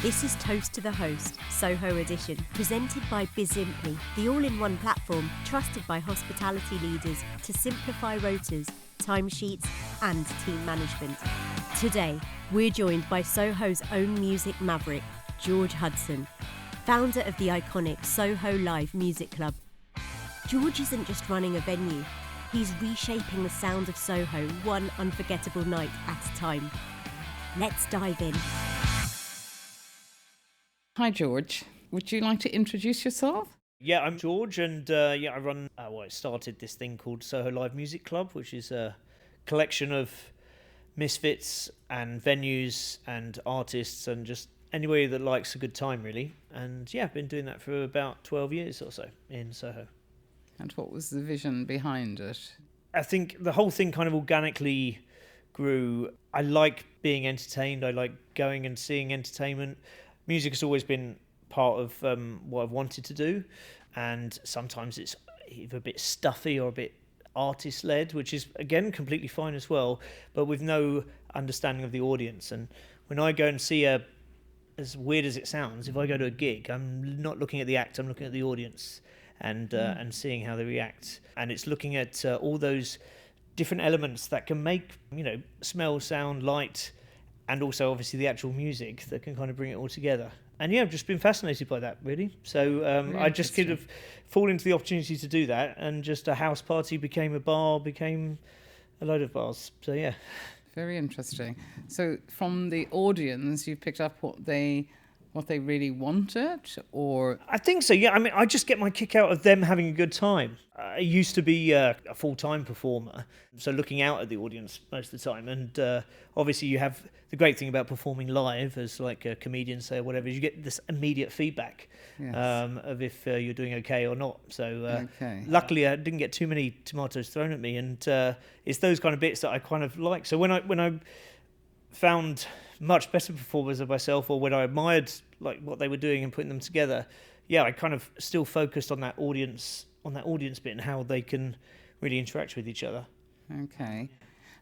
This is Toast to the Host, Soho Edition, presented by Bizimply, the all-in-one platform trusted by hospitality leaders to simplify rotas, timesheets and team management. Today, we're joined by Soho's own music maverick, George Hudson, founder of the iconic Soho Live Music Club. George isn't just running a venue, he's reshaping the sound of Soho one unforgettable night at a time. Let's dive in. Hi George, would you like to introduce yourself? Yeah, I'm George, and I run. I started this thing called Soho Live Music Club, which is a collection of misfits and venues and artists and just anybody that likes a good time, really. And yeah, I've been doing that for about 12 years or so in Soho. And what was the vision behind it? I think the whole thing kind of organically grew. I like being entertained. I like going and seeing entertainment. Music has always been part of what I've wanted to do, and sometimes it's either a bit stuffy or a bit artist-led, which is, again, completely fine as well, but with no understanding of the audience. And when I go and see as weird as it sounds, if I go to a gig, I'm not looking at the act, I'm looking at the audience and seeing how they react. And it's looking at all those different elements that can make, smell, sound, light, and also obviously the actual music that can kind of bring it all together. And yeah, I've just been fascinated by that, really. So I just kind of fall into the opportunity to do that, and just a house party became a bar, became a load of bars. So yeah. Very interesting. So from the audience, you picked up what they really wanted, or? I think so, yeah. I mean, I just get my kick out of them having a good time. I used to be a full-time performer, so looking out at the audience most of the time. And obviously you have the great thing about performing live, as like a comedian say or whatever, is you get this immediate feedback of if you're doing okay or not. So luckily I didn't get too many tomatoes thrown at me, and it's those kind of bits that I kind of like. So when I found much better performers of myself, or when I admired like what they were doing and putting them together, I kind of still focused on that audience bit and how they can really interact with each other. Okay.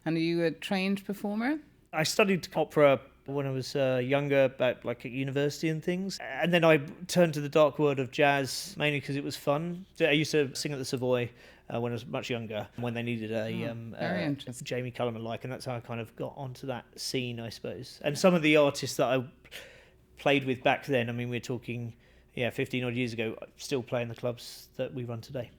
And are you a trained performer? I studied opera when I was younger, back like at university and things, and then I turned to the dark world of jazz mainly because it was fun. I used to sing at the Savoy when I was much younger, when they needed a Jamie Cullum-like, and that's how I kind of got onto that scene, I suppose. And some of the artists that I played with back then, I mean, we're talking 15 odd years ago, still play in the clubs that we run today.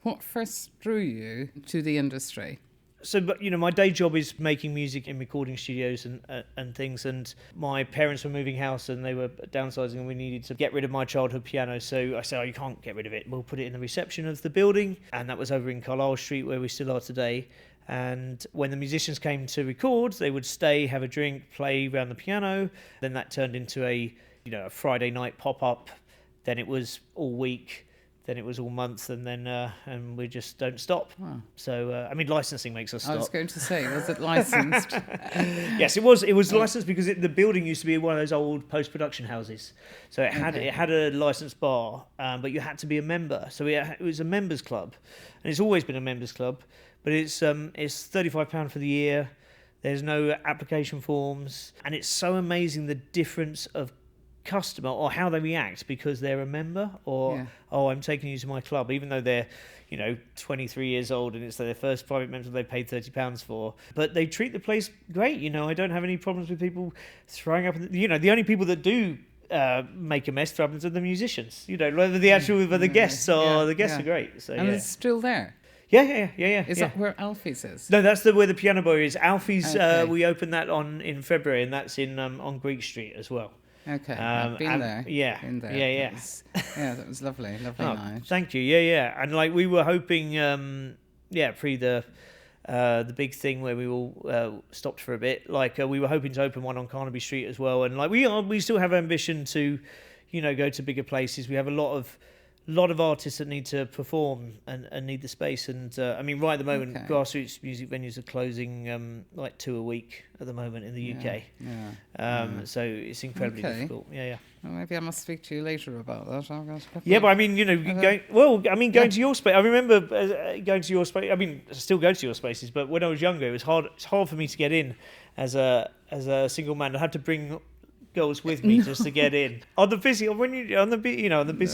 What first drew you to the industry? So, but my day job is making music in recording studios and things. And my parents were moving house and they were downsizing, and we needed to get rid of my childhood piano. So I said, you can't get rid of it. We'll put it in the reception of the building. And that was over in Carlisle Street, where we still are today. And when the musicians came to record, they would stay, have a drink, play around the piano. Then that turned into a Friday night pop-up. Then it was all week. Then it was all month, and then and we just don't stop. Wow. So licensing makes us stop. I was going to say, was it licensed? Yes, it was. It was licensed because the building used to be one of those old post-production houses. So it had a licensed bar, but you had to be a member. So it was a members club, and it's always been a members club. But it's £35 for the year. There's no application forms, and it's so amazing the difference of customer or how they react because they're a member, or I'm taking you to my club, even though they're 23 years old and it's their first private membership they paid £30 for, but they treat the place great. I don't have any problems with people throwing up. The only people that do make a mess throw up are the musicians, whether the actual the guests are are great. So and it's still there. Yeah. Is that where Alfie's is? No, that's where the piano bar is. Alfie's we opened that in February, and that's in on Greek Street as well. Okay, I've been there. Yeah. Been there. Yeah. That was lovely night. Thank you. Yeah. And like we were hoping, pre the big thing where we all stopped for a bit. Like we were hoping to open one on Carnaby Street as well. And like we still have ambition to, go to bigger places. We have a lot of artists that need to perform and need the space. And right at the moment, grassroots music venues are closing like 2 a week at the moment in the UK. So it's incredibly difficult. Yeah. Well, maybe I must speak to you later about that. Going to your space. I remember going to your space. I still go to your spaces, but when I was younger, it was hard. It's hard for me to get in as a single man. I had to bring girls with me just to get in on the busy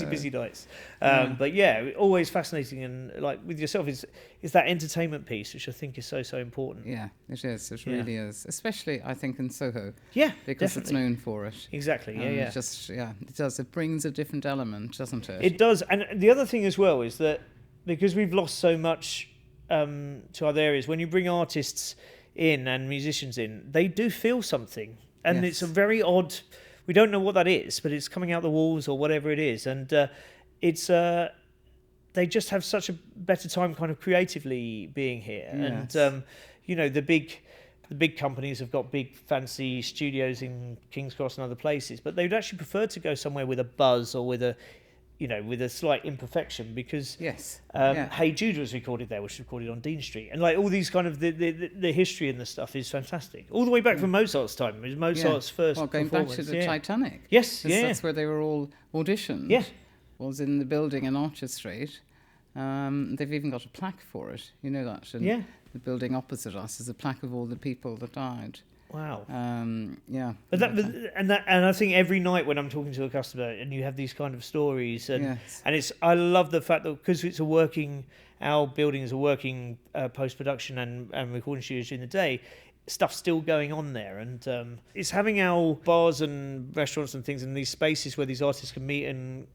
busy nights. But yeah, always fascinating, and like with yourself is that entertainment piece, which I think is so important. Yeah, it is. It really is, especially I think in Soho. Yeah, because definitely. It's known for it. Exactly. Yeah. It does. It brings a different element, doesn't it? It does, and the other thing as well is that because we've lost so much to other areas, when you bring artists in and musicians in, they do feel something, and it's a very odd. We don't know what that is, but it's coming out the walls or whatever it is, and it's they just have such a better time, kind of creatively being here. Yes. And the big companies have got big fancy studios in King's Cross and other places, but they'd actually prefer to go somewhere with a buzz or with a slight imperfection, because Hey Jude was recorded there, which was recorded on Dean Street, and like all these kind of the history and the stuff is fantastic, all the way back from Mozart's time. It was Mozart's first going back performance. to the Titanic. Yes, that's where they were all auditioned. Yeah, was in the building in Archer Street. They've even got a plaque for it. You know that? And the building opposite us is a plaque of all the people that died. Wow. But and I think every night when I'm talking to a customer and you have these kind of stories, and I love the fact that because our building is a working post-production and recording studios during the day, stuff's still going on there, and it's having our bars and restaurants and things in these spaces where these artists can meet and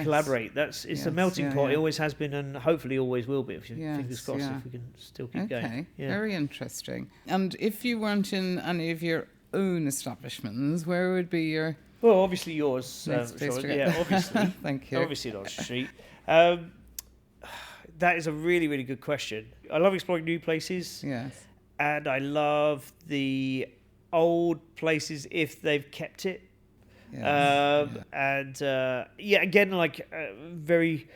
collaborate. It's a melting pot. It always has been, and hopefully always will be. Fingers crossed, if we can still keep going. Very interesting. And if you weren't in any of your own establishments, where would be your? Well, obviously yours. Obviously. Thank you. Obviously, on Street. That is a really, really good question. I love exploring new places. Yes. And I love the old places if they've kept it. And again, like very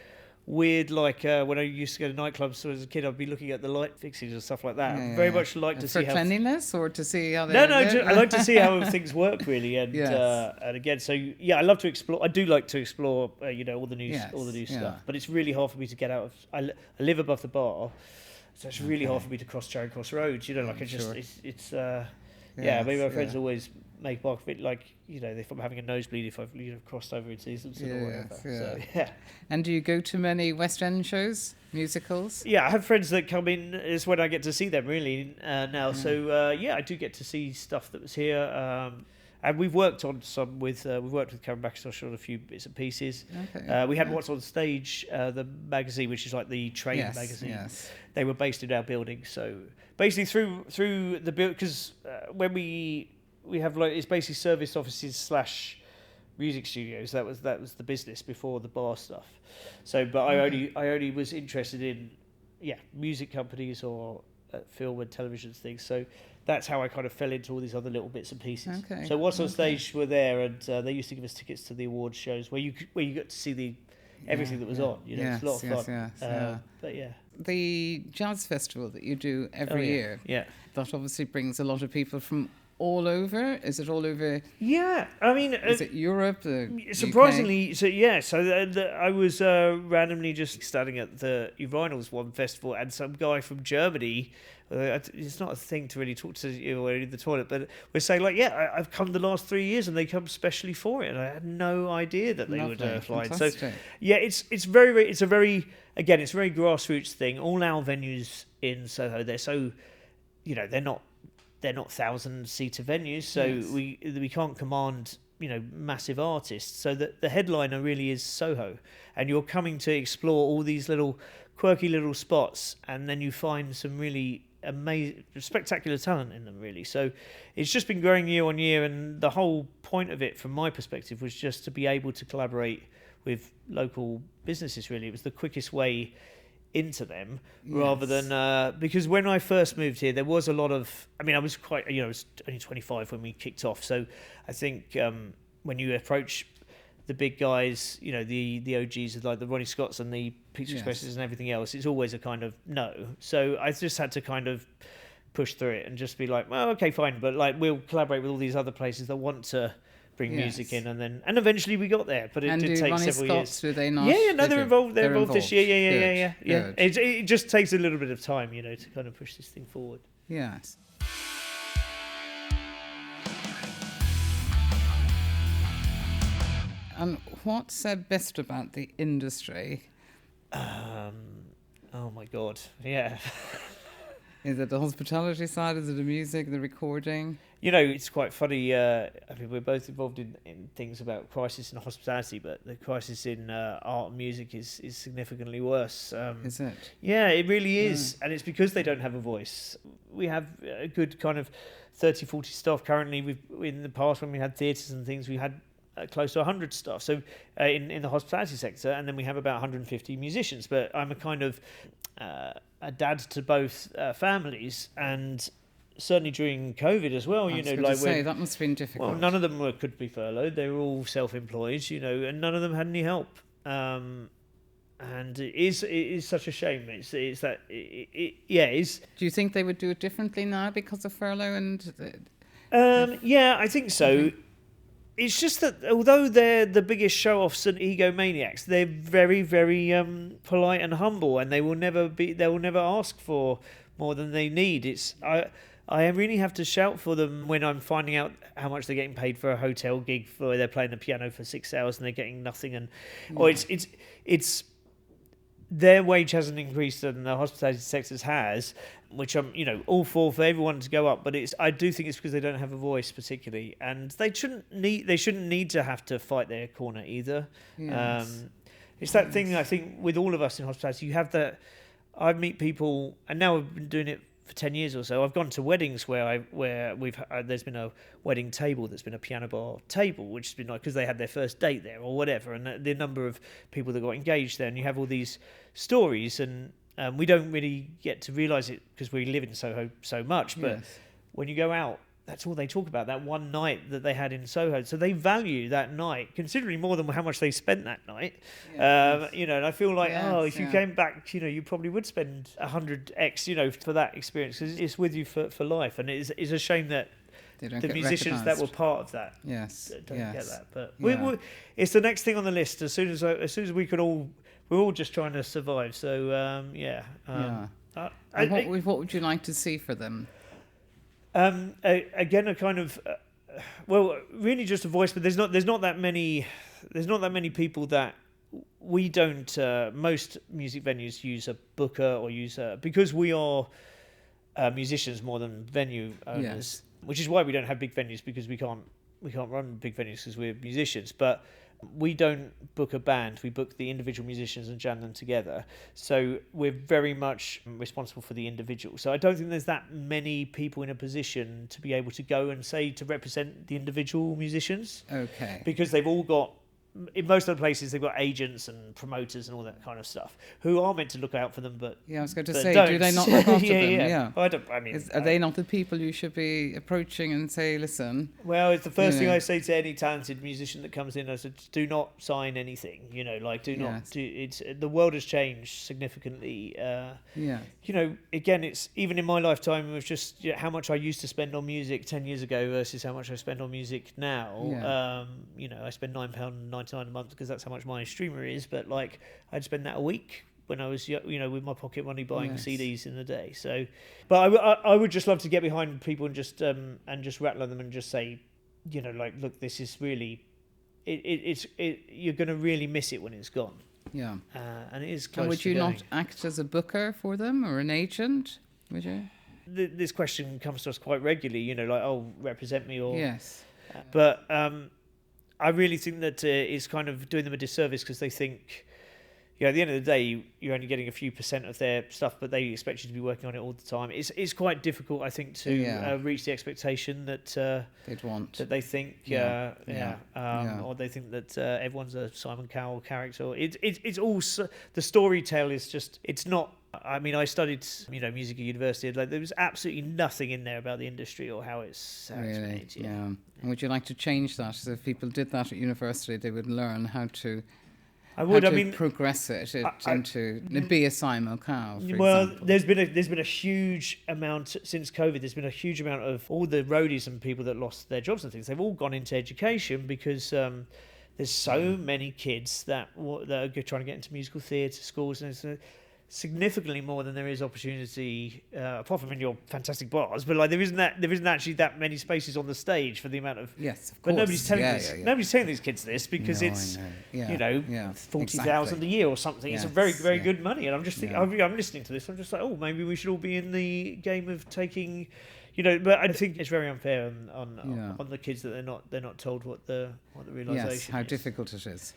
weird, like when I used to go to nightclubs as a kid, I'd be looking at the light fixings and stuff like that. Very much like to see how cleanliness, or to see how they I like to see how things work really, and again, so I love to explore. I do like to explore all the new stuff, but it's really hard for me to get out of. I live above the bar, so it's really hard for me to cross Charing Cross Road. Maybe my friends always make bark of it, like if I'm having a nosebleed, if I've crossed over into Islington or whatever. So, And do you go to many West End shows, musicals? Yeah, I have friends that come in. It's when I get to see them really now. So I do get to see stuff that was here. And we've worked on some with Karen Backstosh on a few bits and pieces. Okay. We had What's on Stage, the magazine, which is like the trade magazine. Yes. They were based in our building, so basically through the build, because when we have it's basically service offices / music studios. That was the business before the bar stuff. So, but I only was interested in music companies or film and television things. So that's how I kind of fell into all these other little bits and pieces. Okay. So What's on Stage were there, and they used to give us tickets to the awards shows where you got to see everything that was on. It's a lot of fun. But the jazz festival that you do every year. Yeah. That obviously brings a lot of people from all over. Is it all over? Yeah, I mean, is it Europe? Surprisingly, UK? So yeah. So I was randomly just studying at the Urinals one festival, and some guy from Germany. It's not a thing to really talk to you in the toilet, but we're saying like, I've come the last 3 years, and they come specially for it, and I had no idea that they would fly. So it's a very grassroots thing. All our venues in Soho, they're so, they're not 1,000-seater venues, so we can't command massive artists. So that the headliner really is Soho, and you're coming to explore all these little quirky little spots, and then you find some really amazing, spectacular talent in them, really. So it's just been growing year on year, and the whole point of it, from my perspective, was just to be able to collaborate with local businesses. Really, it was the quickest way into them, rather than because when I first moved here, there was a lot of. I mean, I was quite. I was only 25 when we kicked off, so I think when you approach the big guys, the OGs like the Ronnie Scotts and the Pizza Expresses and everything else, it's always a kind of no. So I just had to kind of push through it and just be like, well, okay, fine, but like we'll collaborate with all these other places that want to bring music in, and eventually we got there, but it did take Ronnie several Scotts, years. Do they not? They're involved. They're involved this year. Yeah. Good. It just takes a little bit of time, to kind of push this thing forward. And what's said best about the industry? Oh my God, yeah. Is it the hospitality side? Is it the music, the recording? You know, it's quite funny. I mean, we're both involved in things about crisis in hospitality, but the crisis in art and music is significantly worse. Is it? Yeah, it really is. And it's because they don't have a voice. We have a good kind of 30, 40 staff currently. In the past, when we had theatres and things, we had close to 100 staff. So in the hospitality sector, and then we have about 150 musicians. But I'm a kind of a dad to both families, and certainly during COVID as well, that must have been difficult. Well, none of them could be furloughed. They were all self-employed, and none of them had any help. And it is such a shame. It's that it is. Do you think they would do it differently now because of furlough and? Yeah, I think so. It's just that although they're the biggest show-offs and egomaniacs, they're very, very polite and humble, and they will never ask for more than they need. I really have to shout for them when I'm finding out how much they're getting paid for a hotel gig, for they're playing the piano for 6 hours and they're getting nothing, or it's their wage hasn't increased and the hospitality sector has, which I'm all for everyone to go up, but I do think it's because they don't have a voice particularly, and they shouldn't need to have to fight their corner either. Yes. It's that thing I think with all of us in hospitality, you have that. I meet people, and now I've been doing it for 10 years or so. I've gone to weddings where there's been a wedding table that's been a piano bar table, which has been like because they had their first date there or whatever, and the number of people that got engaged there, and you have all these stories, and we don't really get to realise it because we live in Soho so much, but when you go out, that's all they talk about, that one night that they had in Soho. So they value that night considerably more than how much they spent that night. And I feel like, if you came back, you probably would spend 100x, for that experience, because it's with you for life. And it's a shame that the musicians that were part of that don't get that. But it's the next thing on the list. As soon as we could all, we're all just trying to survive. So what would you like to see for them? Again, a kind of really just a voice, but there's not that many people that we don't. Most music venues use a booker or because we are musicians more than venue owners, which is why we don't have big venues, because we can't run big venues because we're musicians, but. We don't book a band, we book the individual musicians and jam them together. So we're very much responsible for the individual. So I don't think there's that many people in a position to be able to go and say to represent the individual musicians. Okay. Because they've all got, in most of the places, they've got agents and promoters and all that kind of stuff who are meant to look out for them, but I was going to say, do they not look after them? Yeah. Are they not the people you should be approaching and say, listen? Well, it's the first thing I say to any talented musician that comes in. I said, do not sign anything. The world has changed significantly. Again, it's even in my lifetime, it was just how much I used to spend on music 10 years ago versus how much I spend on music now. I spend £9.99 a month because that's how much my streamer is, but I'd spend that a week when I was with my pocket money buying CDs in the day. So but I would just love to get behind people and just rattle on them and just say, look, this is really you're going to really miss it when it's gone. And it is close. And would you not act as a booker for them or an agent, would you? This question comes to us quite regularly, represent me or but I really think that it's kind of doing them a disservice because they think, at the end of the day, you're only getting a few % of their stuff, but they expect you to be working on it all the time. It's quite difficult, I think, to reach the expectation that they'd want, that they think, or they think that everyone's a Simon Cowell character. It's all the storytell is just it's not. I mean, I studied music at university. There was absolutely nothing in there about the industry or how it's made. And would you like to change that? So if people did that at university, they would learn how to. Progress it into be a Simon Cowell. Example. there's been a huge amount since COVID. There's been a huge amount of all the roadies and people that lost their jobs and things. They've all gone into education because there's so many kids that are trying to get into musical theatre schools, and significantly more than there is opportunity, apart from in your fantastic bars. But like there isn't actually that many spaces on the stage for the amount of. Yes, of course. But nobody's telling nobody's telling these kids this because it's 40,000 a year or something. Yes, it's a very good money, and I'm just thinking, I'm listening to this. I'm just like, oh, maybe we should all be in the game of taking. But I think it's very unfair on the kids that they're not told what the realization is. Yes, how difficult it is.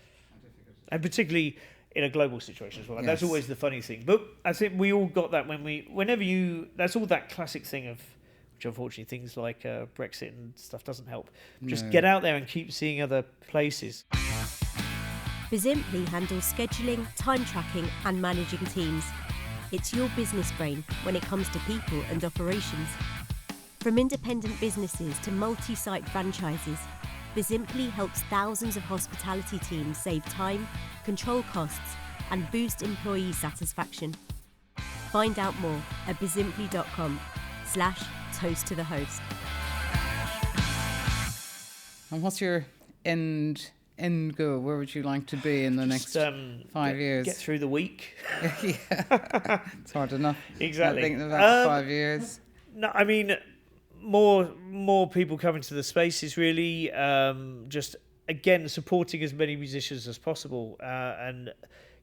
And particularly in a global situation as well. Yes. That's always the funny thing. But I think we all got that that's all that classic thing of, which unfortunately things like Brexit and stuff doesn't help. Just get out there and keep seeing other places. Bizimply handles scheduling, time tracking and managing teams. It's your business brain when it comes to people and operations. From independent businesses to multi-site franchises, Bizimply helps thousands of hospitality teams save time, control costs, and boost employee satisfaction. Find out more at bizimply.com/toast to the host. And what's your end goal? Where would you like to be in the next 5 years? Get through the week. Yeah, it's hard enough. Exactly. Thinking about 5 years. No, I mean, more people coming to the spaces, really. Just again supporting as many musicians as possible and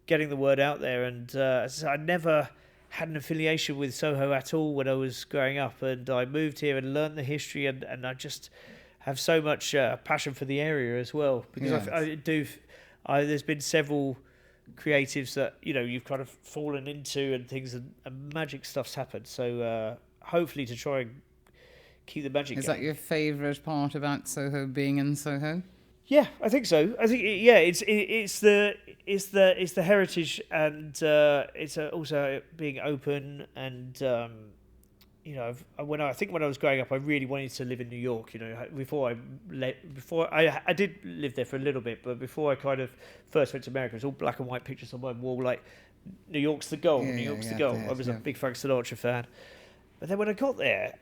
getting the word out there. And I never had an affiliation with Soho at all when I was growing up, and I moved here and learned the history, and I just have so much passion for the area as well, because there's been several creatives that you've kind of fallen into and things, and magic stuff's happened. So hopefully to try and keep the magic Is going. that your favourite part about Soho, being in Soho? Yeah, I think so. I think it's the heritage, and it's also being open, and when I was growing up, I really wanted to live in New York. Before I did live there for a little bit, but before I kind of first went to America, it was all black and white pictures on my wall, like New York's the goal, New York's the goal. I was a big Frank Sinatra fan, but then when I got there,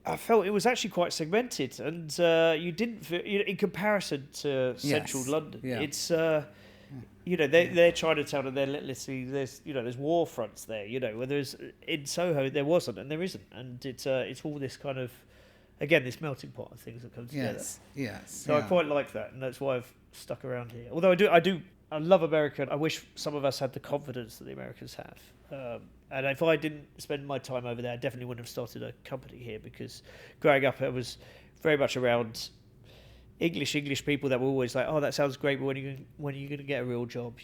I felt it was actually quite segmented, and you didn't feel, in comparison to central London. Yeah. It's they're Chinatown, and they're literally there's war fronts there. Where there's in Soho there wasn't, and there isn't, and it's all this kind of, again, this melting pot of things that come together. Yes. So I quite like that, and that's why I've stuck around here. Although I love America. I wish some of us had the confidence that the Americans have. And if I didn't spend my time over there, I definitely wouldn't have started a company here, because growing up I was very much around English people that were always like, oh, that sounds great, but when are you going to get a real job?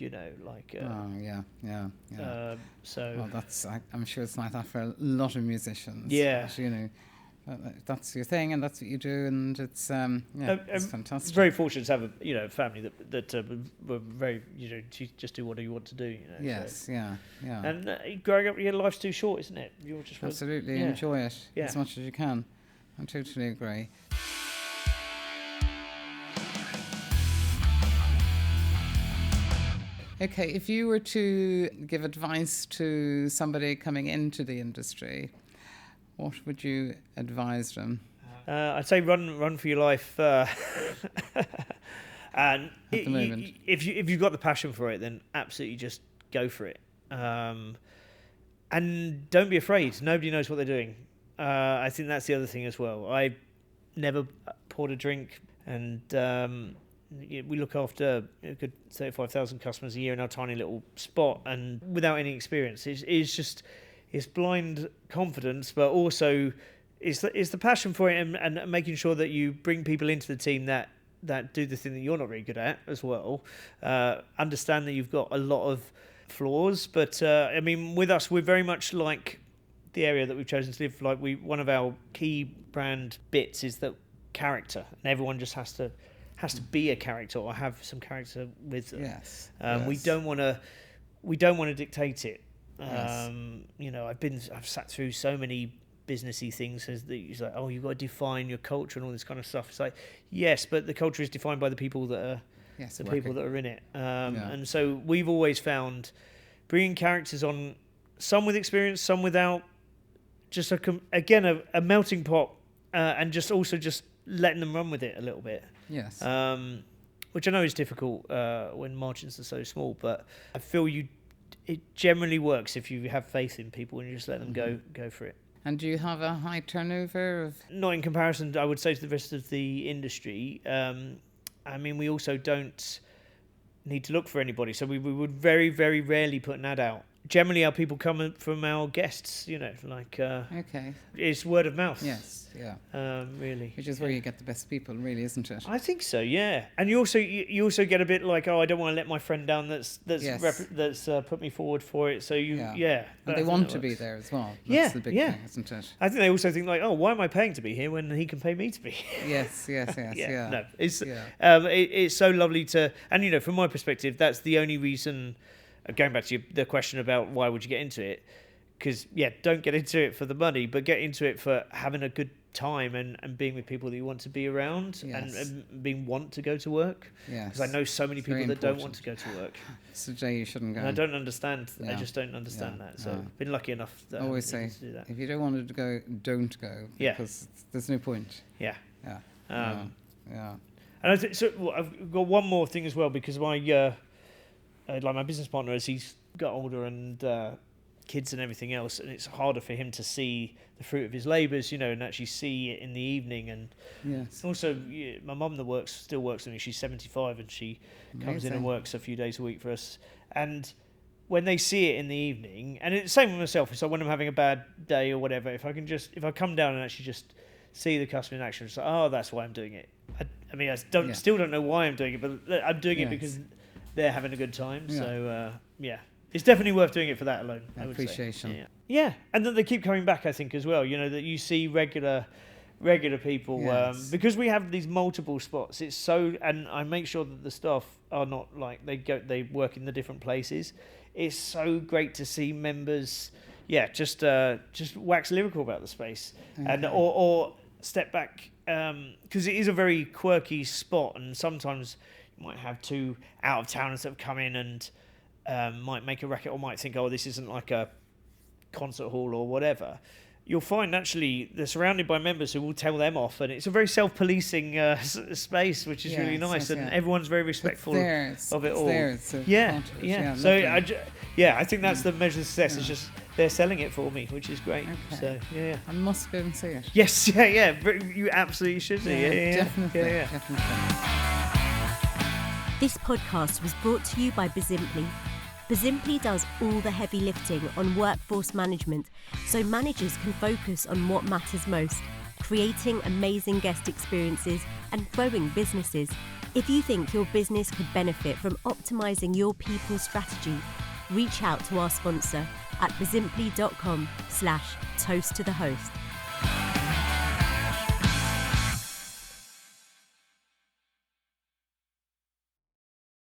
So I'm sure it's like that for a lot of musicians. Yeah. That's your thing, and that's what you do, and it's it's fantastic. Very fortunate to have a family that were very just do what you want to do. Yes, so. And growing up, life's too short, isn't it? You just absolutely enjoy it as much as you can. I totally agree. Okay, if you were to give advice to somebody coming into the industry, what would you advise them? I'd say run for your life. And at the moment, if you've got the passion for it, then absolutely just go for it. And don't be afraid. Nobody knows what they're doing. I think that's the other thing as well. I never poured a drink, and we look after a good 35,000 customers a year in our tiny little spot, and without any experience, it's blind confidence, but also it's the passion for it, and making sure that you bring people into the team that do the thing that you're not very good at as well. Understand that you've got a lot of flaws, but with us, we're very much like the area that we've chosen to live. Like one of our key brand bits is that character, and everyone just has to be a character or have some character with them. Yes. We don't want to dictate it. Yes. I've sat through so many businessy things as it's like, oh, you've got to define your culture and all this kind of stuff. It's like, yes, but the culture is defined by the people that are people that are in it. And so we've always found bringing characters on, some with experience, some without, just a melting pot, and just letting them run with it a little bit. Yes. Which I know is difficult when margins are so small, but I feel it generally works if you have faith in people and you just let them go for it. And do you have a high turnover of? Not in comparison, I would say, to the rest of the industry. I mean, we also don't need to look for anybody, so we would very, very rarely put an ad out. Generally, our people come from our guests, like okay, it's word of mouth. Yes, yeah, really. Which is where you get the best people, really, isn't it? I think so, yeah. And you also get a bit like, I don't want to let my friend down. That's put me forward for it. So and they want to be there as well. That's the big thing, isn't it? I think they also think like, why am I paying to be here when he can pay me to be here? Yes. Yeah. No, it's so lovely to, and from my perspective, that's the only reason. Going back to the question about why would you get into it, because don't get into it for the money, but get into it for having a good time and being with people that you want to be around, and want to go to work. Because I know so many people that don't want to go to work. So Jay, you shouldn't go. And I don't understand. I just don't understand that. So I've been lucky enough that I always say to do that. If you don't want to go, don't go. Because there's no point. Yeah. And I think so. I've got one more thing as well, because my business partner, as he's got older and kids and everything else, and it's harder for him to see the fruit of his labours, and actually see it in the evening. And also, my mum still works with me. She's 75, and she comes in and works a few days a week for us. And when they see it in the evening, and it's the same with myself. So when I'm having a bad day or whatever, if I come down and actually just see the customer in action, it's like, that's why I'm doing it. I still don't know why I'm doing it, but I'm doing it because they're having a good time. So it's definitely worth doing it for that alone. I would appreciation. Say. Yeah, and then they keep coming back, I think, as well. That you see regular people, because we have these multiple spots. It's so, and I make sure that the staff are not like they work in the different places. It's so great to see members, just wax lyrical about the space, and or step back, because it is a very quirky spot, and sometimes might have two out of towners that have come in and might make a racket, or might think, this isn't like a concert hall or whatever. You'll find actually they're surrounded by members who will tell them off, and it's a very self-policing space, which is really nice, and everyone's very respectful of it all. So I think that's the measure of success. It's just they're selling it for me, which is great. So I must go and see it. Yes, you absolutely should. Definitely. This podcast was brought to you by Bizimply. Bizimply does all the heavy lifting on workforce management, so managers can focus on what matters most, creating amazing guest experiences and growing businesses. If you think your business could benefit from optimizing your people strategy, reach out to our sponsor at bizimply.com/toast to the host.